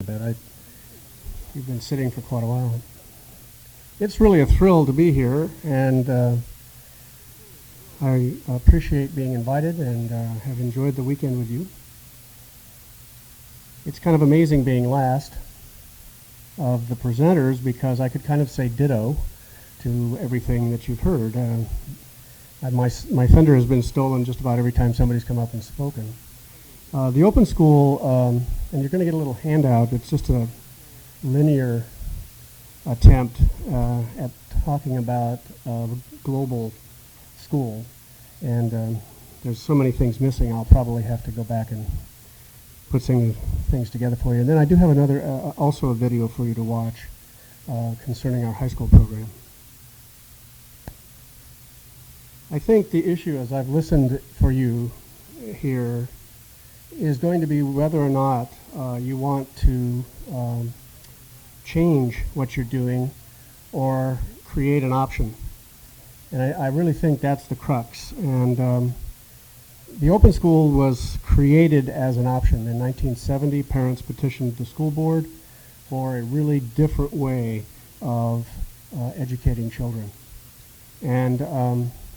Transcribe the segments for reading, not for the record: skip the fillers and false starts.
bit. You've been sitting for quite a while. It's really a thrill to be here, and I appreciate being invited and have enjoyed the weekend with you. It's kind of amazing being last of the presenters because I could kind of say ditto to everything that you've heard. My thunder has been stolen just about every time somebody's come up and spoken. The open school, and you're going to get a little handout, it's just a linear attempt at talking about global school, and there's so many things missing I'll probably have to go back and put some things together for you. And then I do have another, also a video for you to watch concerning our high school program. I think the issue, as I've listened for you here, is going to be whether or not you want to change what you're doing or create an option. And I really think that's the crux. And the open school was created as an option. In 1970, parents petitioned the school board for a really different way of educating children. And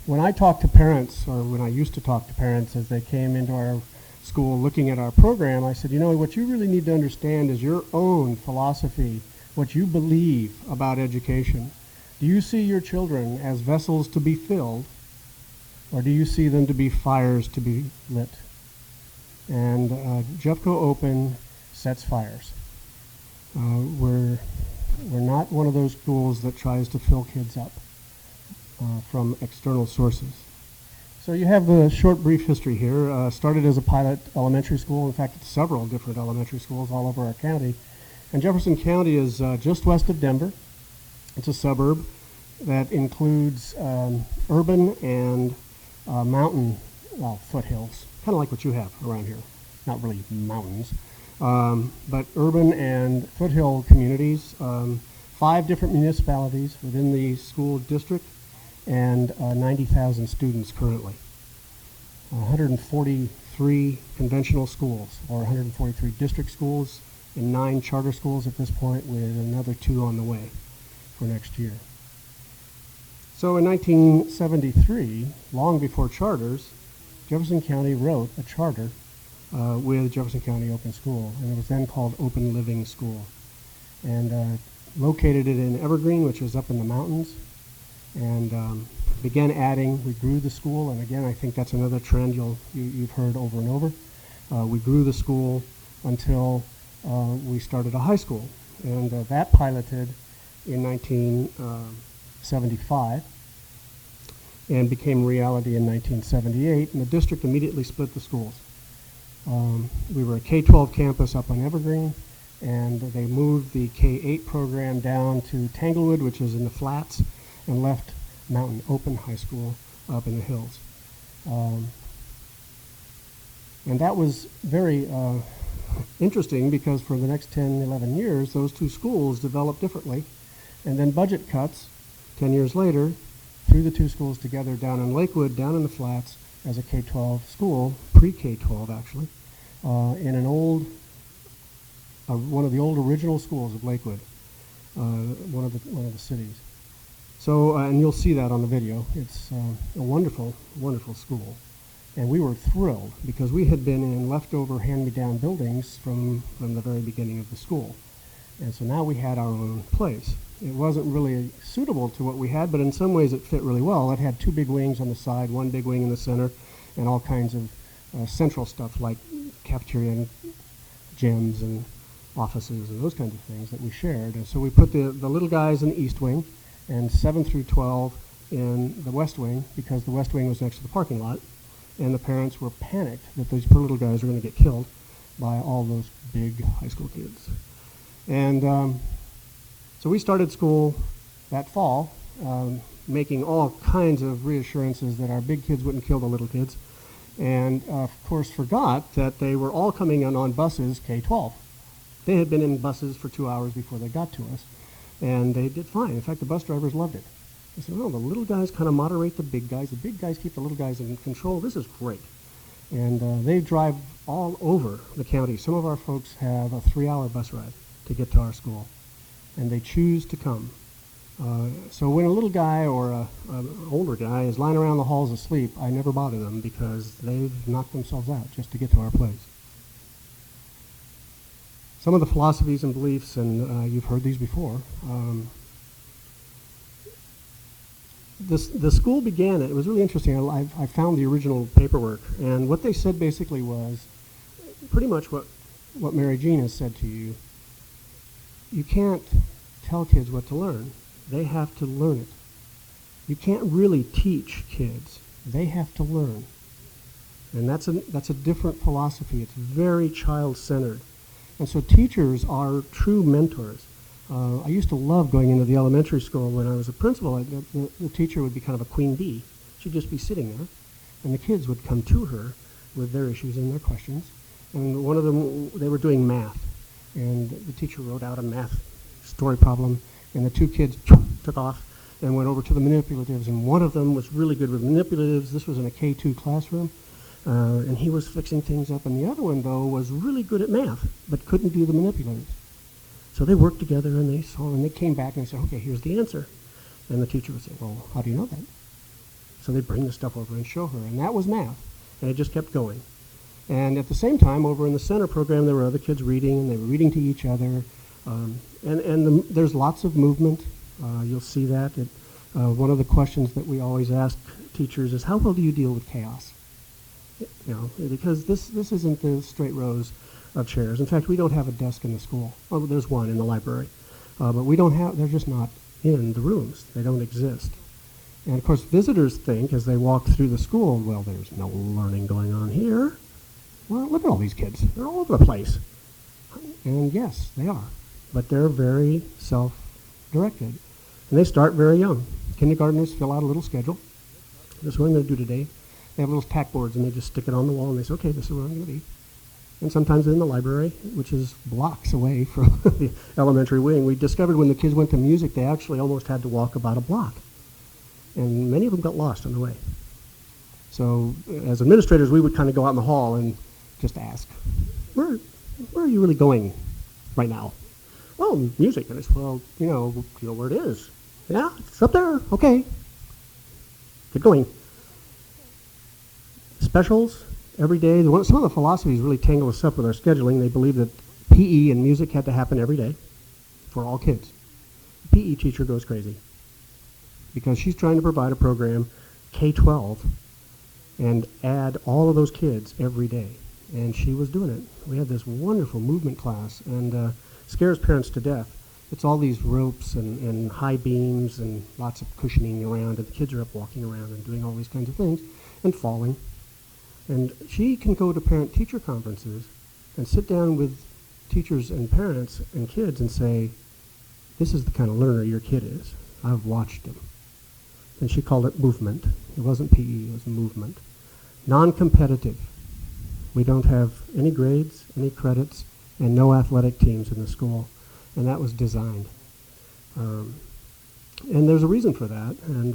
when I talk to parents, or when I used to talk to parents as they came into our school looking at our program, I said, you know, what you really need to understand is your own philosophy, what you believe about education. Do you see your children as vessels to be filled, or do you see them to be fires to be lit? And Jeffco Open sets fires. We're not one of those schools that tries to fill kids up from external sources. So you have the short brief history here. Started as a pilot elementary school. In fact, it's several different elementary schools all over our county. And Jefferson County is just west of Denver. It's a suburb that includes urban and mountain, well, foothills, kind of like what you have around here. Not really mountains, but urban and foothill communities. 5 different municipalities within the school district, and 90,000 students currently. 143 conventional schools, or 143 district schools, and 9 charter schools at this point, with another 2 on the way for next year. So in 1973, long before charters, Jefferson County wrote a charter with Jefferson County Open School, and it was then called Open Living School, and located it in Evergreen, which is up in the mountains, and began adding. We grew the school, and again, I think that's another trend you've heard over and over. We grew the school until we started a high school, and that piloted in 1975 and became reality in 1978, and the district immediately split the schools. We were a K-12 campus up on Evergreen, and they moved the K-8 program down to Tanglewood, which is in the flats, and left Mountain Open High School up in the hills. And that was very interesting because for the next 10, 11 years, those 2 schools developed differently. And then budget cuts, 10 years later, threw the 2 schools together down in Lakewood, down in the flats, as a K-12 school, pre-K-12 actually, in an old, one of the old original schools of Lakewood, one of the cities. So, and you'll see that on the video. It's a wonderful, wonderful school. And we were thrilled because we had been in leftover hand-me-down buildings from the very beginning of the school. And so now we had our own place. It wasn't really suitable to what we had, but in some ways it fit really well. It had 2 big wings on the side, 1 big wing in the center, and all kinds of central stuff like cafeteria and gyms and offices and those kinds of things that we shared. And so we put the little guys in the east wing, and 7 through 12 in the west wing, because the west wing was next to the parking lot, and the parents were panicked that these poor little guys were going to get killed by all those big high school kids. And so we started school that fall, making all kinds of reassurances that our big kids wouldn't kill the little kids, and of course forgot that they were all coming in on buses K-12. They had been in buses for 2 hours before they got to us, and they did fine. In fact, the bus drivers loved it. They said, oh, the little guys kind of moderate the big guys. The big guys keep the little guys in control. This is great. And they drive all over the county. Some of our folks have a 3-hour bus ride to get to our school, and they choose to come. So when a little guy or an older guy is lying around the halls asleep, I never bother them because they've knocked themselves out just to get to our place. Some of the philosophies and beliefs, and you've heard these before. The school began, it was really interesting. I found the original paperwork, and what they said basically was pretty much what Mary Jean has said to you. You can't tell kids what to learn. They have to learn it. You can't really teach kids. They have to learn. And that's a different philosophy. It's very child-centered. And so teachers are true mentors. I used to love going into the elementary school when I was a principal. The teacher would be kind of a queen bee. She'd just be sitting there, and the kids would come to her with their issues and their questions. And one of them, they were doing math, and the teacher wrote out a math story problem, and the two kids took off and went over to the manipulatives, and one of them was really good with manipulatives. This was in a K2 classroom, and he was fixing things up, and the other one, though, was really good at math, but couldn't do the manipulatives. So they worked together, and they came back and they said, okay, here's the answer. And the teacher would say, well, how do you know that? So they'd bring the stuff over and show her, and that was math, and it just kept going. And at the same time, over in the center program, there were other kids reading, and they were reading to each other. There's lots of movement. You'll see that. One of the questions that we always ask teachers is, how well do you deal with chaos? Because this isn't the straight rows of chairs. In fact, we don't have a desk in the school. Oh, there's one in the library. But we don't have, they're just not in the rooms. They don't exist. And of course, visitors think as they walk through the school, well, there's no learning going on here. Well, look at all these kids. They're all over the place. And yes, they are. But they're very self-directed. And they start very young. Kindergartners fill out a little schedule. This is what I'm going to do today. They have little tack boards, and they just stick it on the wall, and they say, okay, this is where I'm going to be. And sometimes in the library, which is blocks away from the elementary wing, we discovered when the kids went to music, they actually almost had to walk about a block. And many of them got lost on the way. So as administrators, we would kind of go out in the hall and just ask, where are you really going right now? Well, music. And I said, well, you know where it is. Yeah, it's up there. Okay. Get going. Specials every day. Some of the philosophies really tangle us up with our scheduling. They believe that PE and music had to happen every day for all kids. The PE teacher goes crazy because she's trying to provide a program, K-12, and add all of those kids every day. And she was doing it. We had this wonderful movement class, and scares parents to death. It's all these ropes and high beams and lots of cushioning around, and the kids are up walking around and doing all these kinds of things and falling. And she can go to parent-teacher conferences and sit down with teachers and parents and kids and say, this is the kind of learner your kid is. I've watched him. And she called it movement. It wasn't PE, it was movement. Non-competitive. We don't have any grades, any credits, and no athletic teams in the school. And that was designed. And there's a reason for that. And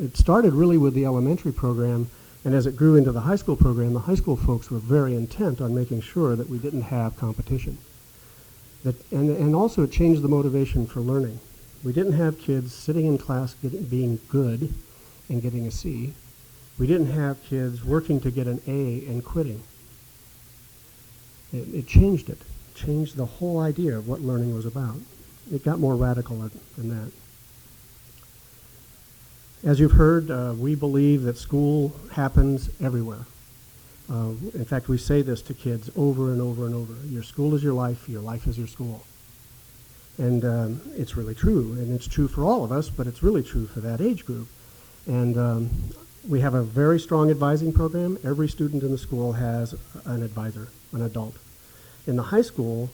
it started really with the elementary program. And as it grew into the high school program, the high school folks were very intent on making sure that we didn't have competition. And also it changed the motivation for learning. We didn't have kids sitting in class being good and getting a C. We didn't have kids working to get an A and quitting. It changed it. It changed the whole idea of what learning was about. It got more radical than that. As you've heard, we believe that school happens everywhere. In fact, we say this to kids over and over and over. Your school is your life is your school. And it's really true, and it's true for all of us, but it's really true for that age group. And we have a very strong advising program. Every student in the school has an advisor, an adult. In the high school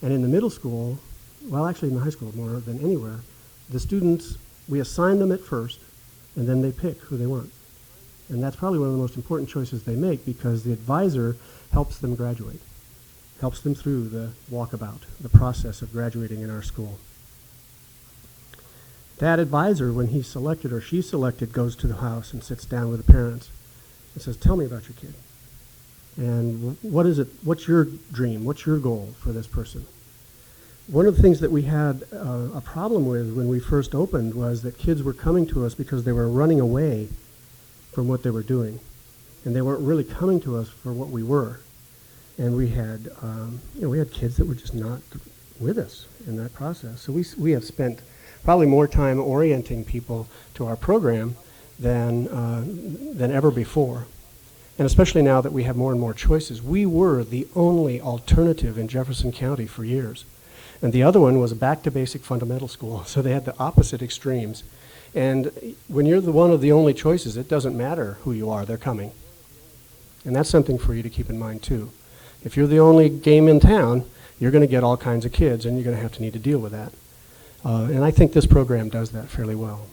and in the middle school, well, actually in the high school more than anywhere, the students, we assign them at first, and then they pick who they want. And that's probably one of the most important choices they make because the advisor helps them graduate, helps them through the walkabout, the process of graduating in our school. That advisor, when he's selected or she's selected, goes to the house and sits down with the parents and says, tell me about your kid. And what is it? What's your dream? What's your goal for this person? One of the things that we had a problem with when we first opened was that kids were coming to us because they were running away from what they were doing. And they weren't really coming to us for what we were. And we had, we had kids that were just not with us in that process. So we have spent probably more time orienting people to our program than ever before. And especially now that we have more and more choices. We were the only alternative in Jefferson County for years. And the other one was a back-to-basic fundamental school. So they had the opposite extremes. And when you're one of the only choices, it doesn't matter who you are, they're coming. And that's something for you to keep in mind, too. If you're the only game in town, you're going to get all kinds of kids, and you're going to have to need to deal with that. And I think this program does that fairly well.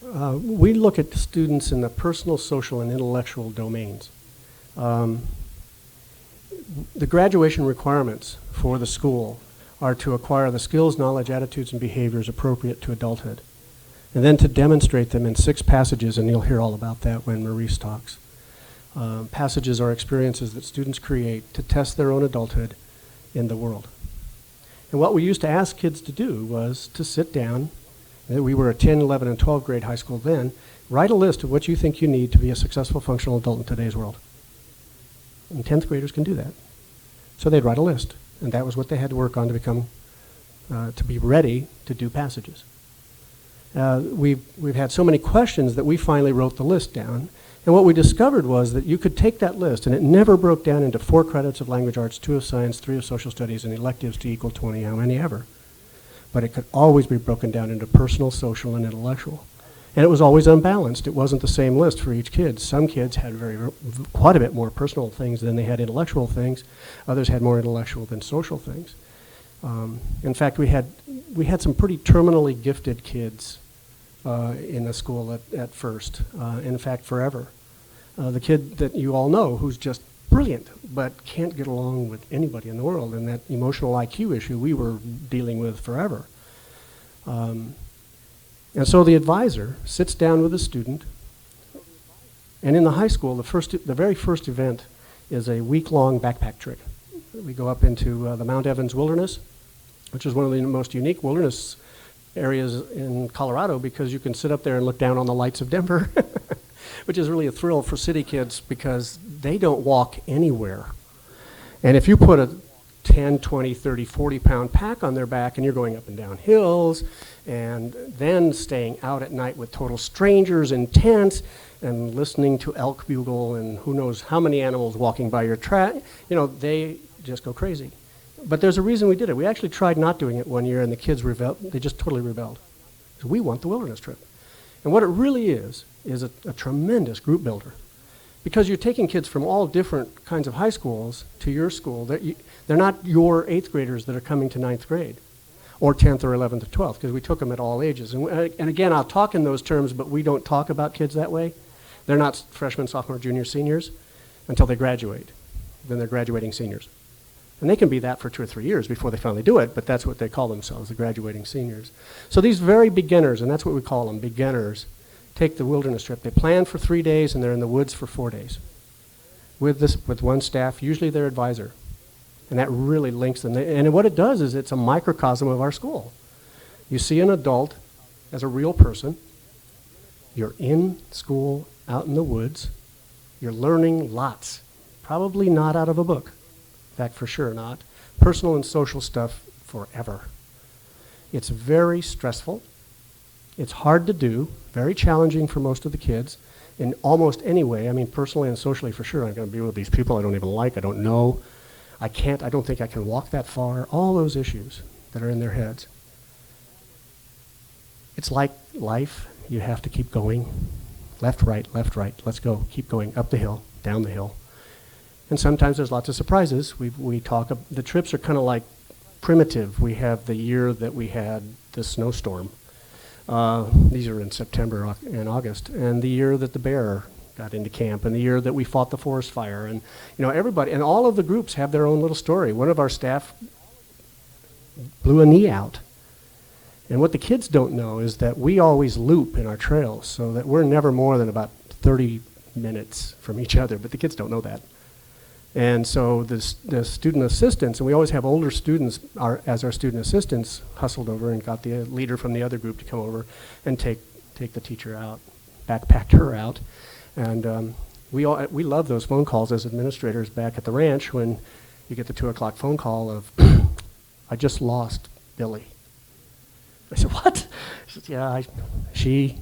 We look at students in the personal, social, and intellectual domains. The graduation requirements for the school are to acquire the skills, knowledge, attitudes, and behaviors appropriate to adulthood, and then to demonstrate them in 6 passages, and you'll hear all about that when Maurice talks. Passages are experiences that students create to test their own adulthood in the world. And what we used to ask kids to do was to sit down, we were a 10, 11, and 12 grade high school then, write a list of what you think you need to be a successful functional adult in today's world. And 10th graders can do that. So they'd write a list, and that was what they had to work on to become, to be ready to do passages. We've had so many questions that we finally wrote the list down. And what we discovered was that you could take that list, and it never broke down into 4 credits of language arts, 2 of science, 3 of social studies, and electives to equal 20, how many ever. But it could always be broken down into personal, social, and intellectual. And it was always unbalanced. It wasn't the same list for each kid. Some kids had quite a bit more personal things than they had intellectual things. Others had more intellectual than social things. In fact, we had some pretty terminally gifted kids in the school at first, in fact, forever. The kid that you all know who's just brilliant but can't get along with anybody in the world, and that emotional IQ issue we were dealing with forever. And so the advisor sits down with a student, and in the high school, the very first event is a week-long backpack trip. We go up into the Mount Evans Wilderness, which is one of the most unique wilderness areas in Colorado because you can sit up there and look down on the lights of Denver, which is really a thrill for city kids because they don't walk anywhere. And if you put a 10, 20, 30, 40-pound pack on their back and you're going up and down hills and then staying out at night with total strangers in tents and listening to elk bugle and who knows how many animals walking by your track, they just go crazy. But there's a reason we did it. We actually tried not doing it one year and the kids rebelled. They just totally rebelled. So we want the wilderness trip. And what it really is a tremendous group builder. Because you're taking kids from all different kinds of high schools to your school. They're not your 8th graders that are coming to 9th grade or 10th or 11th or 12th because we took them at all ages. And again, I'll talk in those terms, but we don't talk about kids that way. They're not freshmen, sophomore, junior, seniors until they graduate. Then they're graduating seniors. And they can be that for 2 or 3 years before they finally do it, but that's what they call themselves, the graduating seniors. So these very beginners, and that's what we call them, beginners, take the wilderness trip. They plan for 3 days and they're in the woods for 4 days with one staff, usually their advisor. And that really links them. And what it does is it's a microcosm of our school. You see an adult as a real person. You're in school, out in the woods. You're learning lots, probably not out of a book. In fact, for sure not. Personal and social stuff forever. It's very stressful. It's hard to do, very challenging for most of the kids in almost any way. I mean, personally and socially for sure. I'm going to be with these people I don't even like, I don't know. I don't think I can walk that far. All those issues that are in their heads. It's like life. You have to keep going. Left, right, let's go. Keep going up the hill, down the hill. And sometimes there's lots of surprises. The trips are kind of like primitive. We have the year that we had the snowstorm. These are in September and August. And the year that the bear got into camp, and the year that we fought the forest fire. And everybody, and all of the groups have their own little story. One of our staff blew a knee out. And what the kids don't know is that we always loop in our trails, so that we're never more than about 30 minutes from each other, but the kids don't know that. And so the student assistants, and we always have older students as our student assistants, hustled over and got the leader from the other group to come over and take the teacher out, backpacked her out. And we love those phone calls as administrators back at the ranch when you get the 2 o'clock phone call of, I just lost Billy. I said, what? She said, yeah, she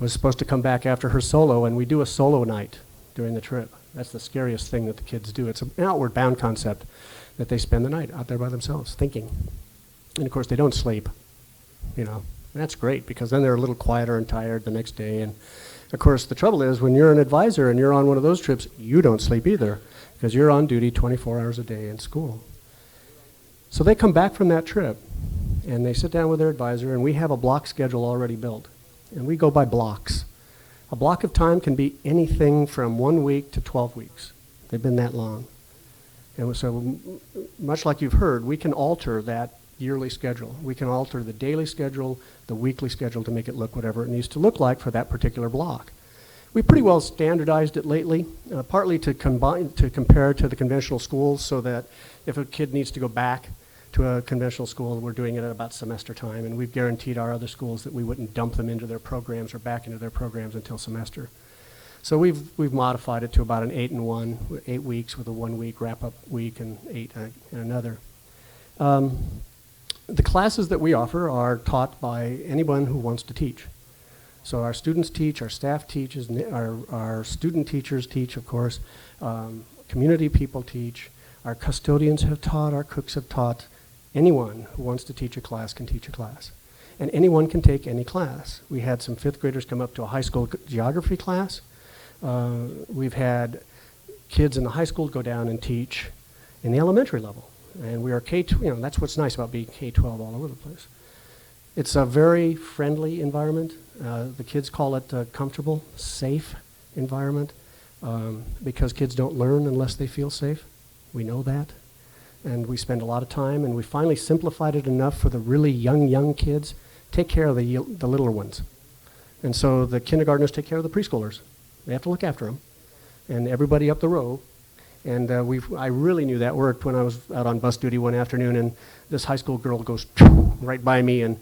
was supposed to come back after her solo, and we do a solo night during the trip. That's the scariest thing that the kids do. It's an outward bound concept that they spend the night out there by themselves thinking. And of course they don't sleep, you know. That's great because then they're a little quieter and tired the next day. And of course the trouble is when you're an advisor and you're on one of those trips, you don't sleep either because you're on duty 24 hours a day in school. So they come back from that trip and they sit down with their advisor, and we have a block schedule already built. And we go by blocks. A block of time can be anything from 1 week to 12 weeks. They've been that long. And so much like you've heard, we can alter that yearly schedule. We can alter the daily schedule, the weekly schedule to make it look whatever it needs to look like for that particular block. We pretty well standardized it lately, partly to compare to the conventional schools so that if a kid needs to go back to a conventional school, we're doing it at about semester time, and we've guaranteed our other schools that we wouldn't dump them into their programs or back into their programs until semester. So we've modified it to about an 8 and 1, 8 weeks with a 1 week wrap-up week and 8 in another. The classes that we offer are taught by anyone who wants to teach. So our students teach, our staff teaches, our student teachers teach, of course, community people teach, our custodians have taught, our cooks have taught. Anyone who wants to teach a class can teach a class. And anyone can take any class. We had some 5th graders come up to a high school geography class. We've had kids in the high school go down and teach in the elementary level. And we are K-12, that's what's nice about being K-12 all over the place. It's a very friendly environment. The kids call it a comfortable, safe environment because kids don't learn unless they feel safe. We know that. And we spend a lot of time, and we finally simplified it enough for the really young kids. Take care of the littler ones. And so the kindergartners take care of the preschoolers. They have to look after them. And everybody up the row. And I really knew that worked when I was out on bus duty one afternoon, and this high school girl goes right by me and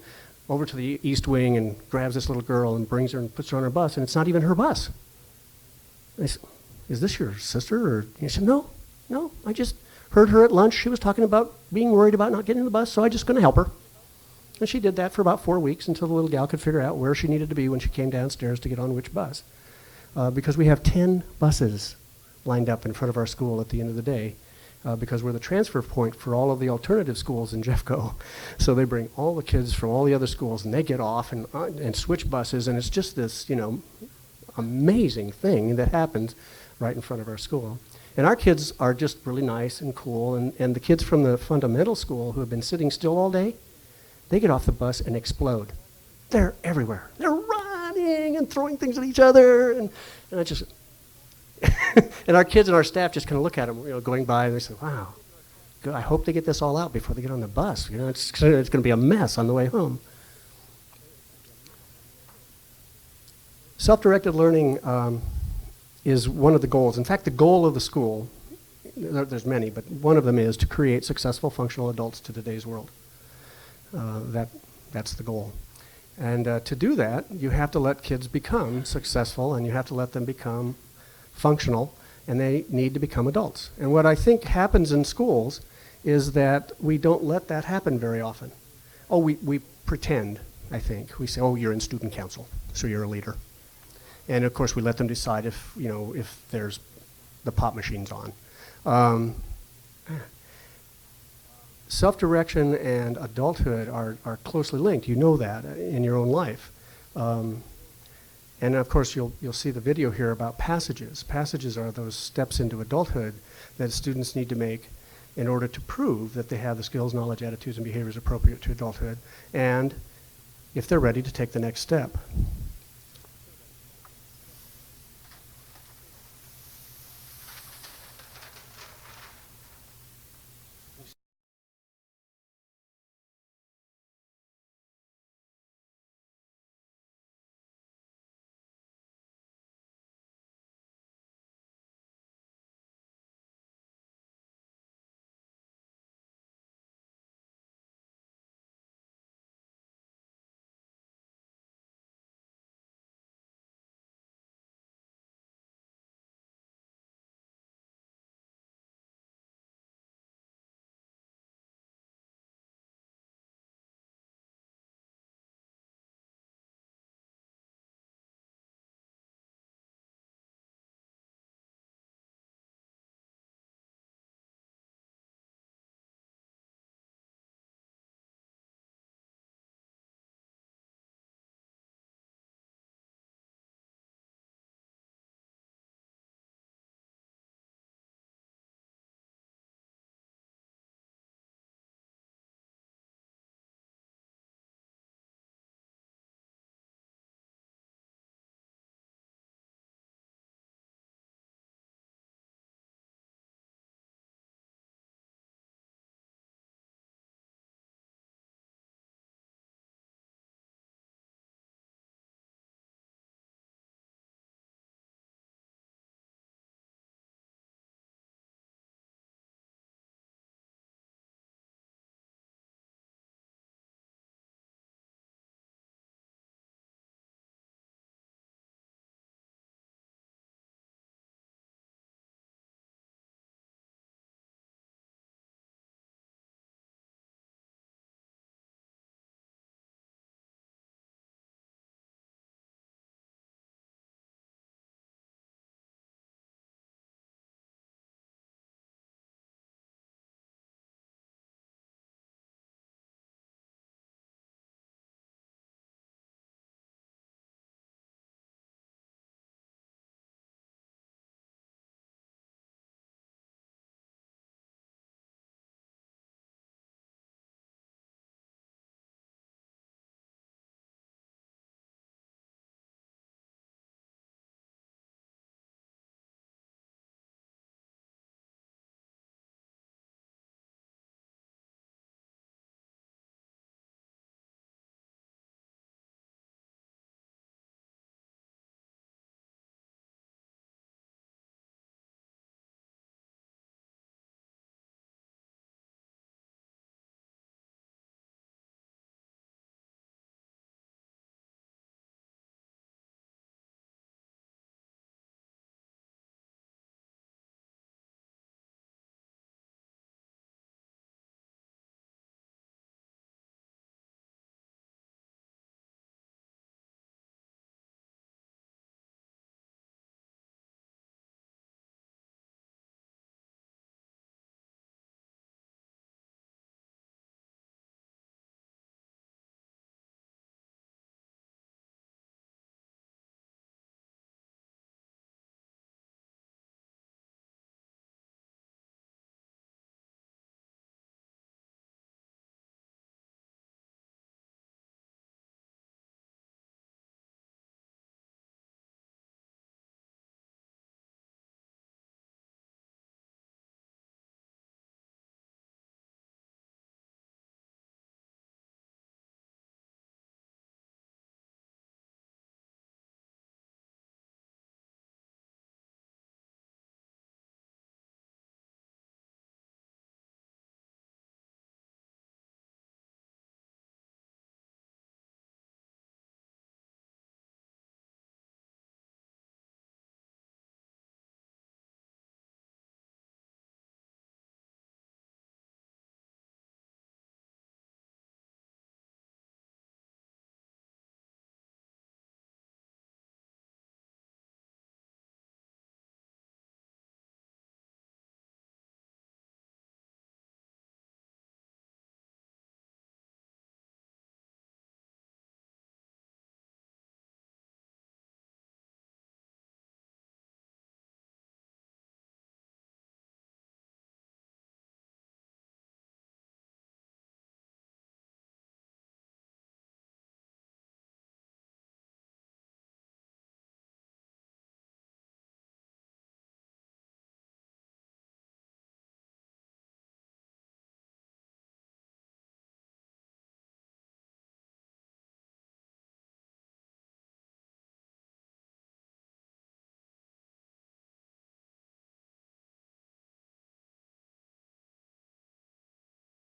over to the east wing and grabs this little girl and brings her and puts her on her bus, and it's not even her bus. I said, is this your sister? Or he said, no, I just heard her at lunch. She was talking about being worried about not getting in the bus, so I'm just going to help her. And she did that for about 4 weeks until the little gal could figure out where she needed to be when she came downstairs to get on which bus. Because we have 10 buses lined up in front of our school at the end of the day because we're the transfer point for all of the alternative schools in Jeffco. So they bring all the kids from all the other schools and they get off and switch buses, and it's just this, amazing thing that happens right in front of our school. And our kids are just really nice and cool, and the kids from the fundamental school who have been sitting still all day, they get off the bus and explode. They're everywhere. They're running and throwing things at each other, and I just, and our kids and our staff just kind of look at them, going by, and they say, wow, good, I hope they get this all out before they get on the bus. It's going to be a mess on the way home. Self-directed learning is one of the goals. In fact, the goal of the school, there's many, but one of them is to create successful functional adults to today's world. That's the goal. And to do that, you have to let kids become successful, and you have to let them become functional, and they need to become adults. And what I think happens in schools is that we don't let that happen very often. Oh, we pretend, I think. We say, oh, you're in student council, so you're a leader. And of course, we let them decide if there's the pop machines on. Self-direction and adulthood are closely linked. You know that in your own life. And of course, you'll see the video here about passages. Passages are those steps into adulthood that students need to make in order to prove that they have the skills, knowledge, attitudes, and behaviors appropriate to adulthood, and if they're ready to take the next step.